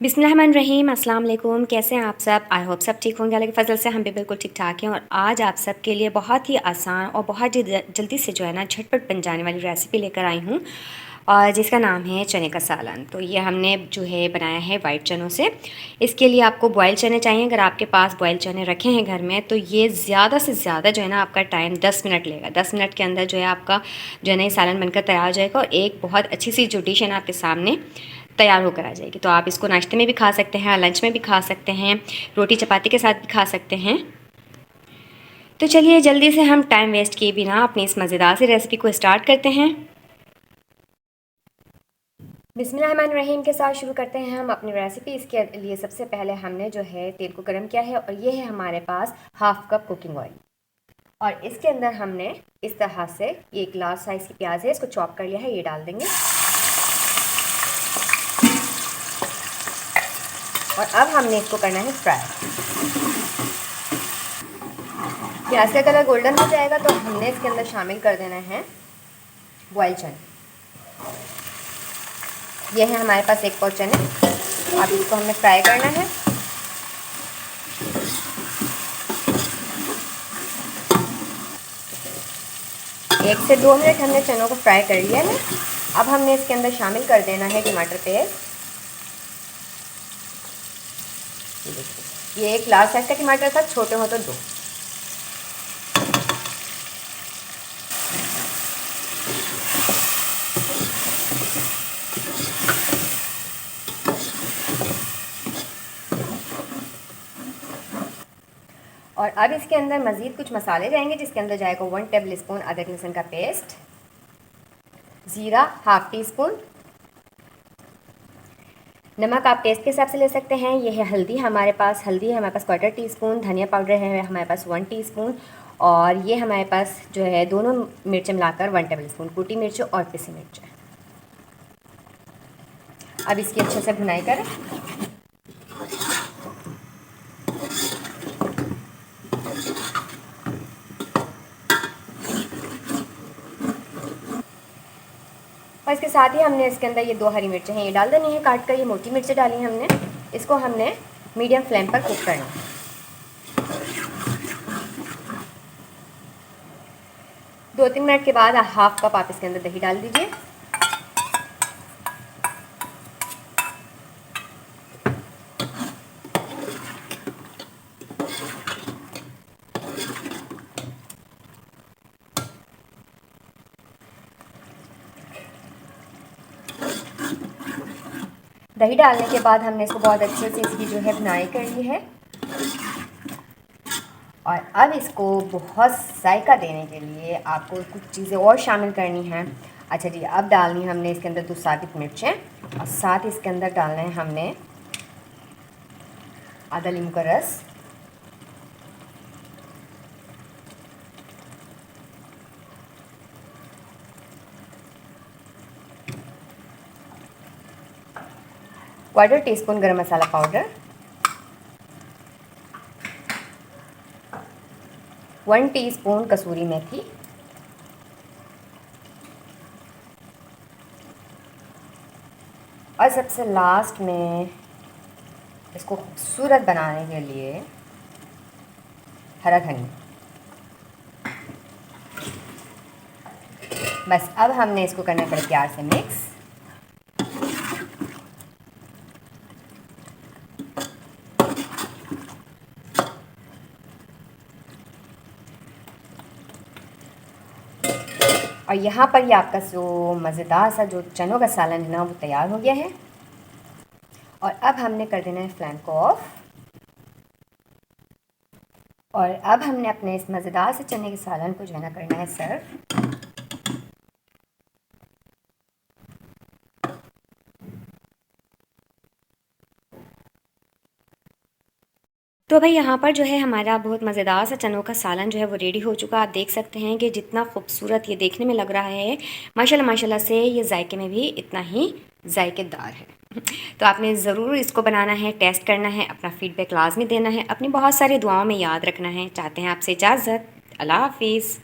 बिस्मिल्लाहिर्रहमानिर्रहीम अस्सलाम वालेकुम। कैसे हैं आप सब? आई होप सब ठीक होंगे। अल्लाह के फ़ज़ल से हम भी बिल्कुल ठीक ठाक हैं। और आज आप सब के लिए बहुत ही आसान और बहुत ही जल्दी से जो है ना झटपट बन जाने वाली रेसिपी लेकर आई हूँ, और जिसका नाम है चने का सालन। तो ये हमने जो है बनाया है वाइट चनों से। इसके लिए आपको बॉयल चने चाहिए। अगर आपके पास बॉयल चने रखे हैं घर में तो ये ज़्यादा से ज़्यादा जो है ना आपका टाइम 10 मिनट लेगा। 10 मिनट के अंदर जो है आपका जो है ना ये सालन बनकर तैयार हो जाएगा, और एक बहुत अच्छी सी जो डिश है ना आपके सामने तैयार होकर आ जाएगी। तो आप इसको नाश्ते में भी खा सकते हैं, लंच में भी खा सकते हैं, रोटी चपाती के साथ भी खा सकते हैं। तो चलिए जल्दी से हम टाइम वेस्ट किए बिना अपनी इस मज़ेदार सी रेसिपी को स्टार्ट करते हैं। बिस्मिल्लाहिर्रहमानिर्रहीम के साथ शुरू करते हैं हम अपनी रेसिपी। इसके लिए सबसे पहले हमने जो है तेल को गर्म किया है, और ये है हमारे पास हाफ कप कुकिंग ऑयल। और इसके अंदर हमने इस तरह से एक लार्ज साइज़ की प्याज है, इसको चॉप कर लिया है, ये डाल देंगे। और अब हमने इसको करना है फ्राई। प्याज का कलर गोल्डन हो जाएगा तो हमने इसके अंदर शामिल कर देना है बॉयल चने। ये है हमारे पास एक पाव चने। अब इसको हमने फ्राई करना है। एक से 2 मिनट हमने चनों को फ्राई कर लिया है। अब हमने इसके अंदर शामिल कर देना है टमाटर पेस्ट। ये एक लार्ज साइज का टमाटर था, छोटे हो तो 2। और अब इसके अंदर मज़ीद कुछ मसाले जाएंगे, जिसके अंदर जाएगा 1 टेबल स्पून अदरक लहसुन का पेस्ट, ज़ीरा हाफ टी स्पून, नमक आप टेस्ट के हिसाब से ले सकते हैं। ये है हल्दी, हमारे पास हल्दी है हमारे पास 1/4 टीस्पून, धनिया पाउडर है हमारे पास 1 टीस्पून, और ये हमारे पास जो है दोनों मिर्चें मिलाकर 1 टेबल स्पून कुटी मिर्च और पिसी मिर्च। अब इसकी अच्छे से भुनाई करें। और इसके साथ ही हमने इसके अंदर ये 2 हरी मिर्चें हैं, ये डाल देनी है काट कर। ये मोटी मिर्चें डाली हैं हमने। इसको हमने मीडियम फ्लेम पर कुक करना है। 2-3 मिनट के बाद हाफ कप आप इसके अंदर दही डाल दीजिए। दही डालने के बाद हमने इसको बहुत अच्छे से इसकी जो है भुनाई कर ली है। और अब इसको बहुत जायका देने के लिए आपको कुछ चीज़ें और शामिल करनी हैं। अच्छा जी, अब डालनी हमने इसके अंदर 2 साबित मिर्चें, और साथ इसके अंदर डालना है हमने आधा नींबू का रस, क्वार्टर टीस्पून गरम मसाला पाउडर, 1 टीस्पून कसूरी मेथी, और सबसे लास्ट में इसको खूबसूरत बनाने के लिए हरा धनिया। बस अब हमने इसको करना है बड़े प्यार से मिक्स। और यहाँ पर ये आपका जो मज़ेदार सा जो चनों का सालन है ना वो तैयार हो गया है। और अब हमने कर देना है फ्लेम को ऑफ। और अब हमने अपने इस मज़ेदार से चने के सालन को जो है ना करना है सर्व। तो भाई यहाँ पर जो है हमारा बहुत मज़ेदार सा चनों का सालन जो है वो रेडी हो चुका। आप देख सकते हैं कि जितना खूबसूरत ये देखने में लग रहा है, माशाल्लाह माशाल्लाह से ये जायके में भी इतना ही जायकेदार है। तो आपने ज़रूर इसको बनाना है, टेस्ट करना है, अपना फ़ीडबैक लाजमी देना है, अपनी बहुत सारी दुआओं में याद रखना है। चाहते हैं आपसे इजाज़त। अल्लाह हाफिज़।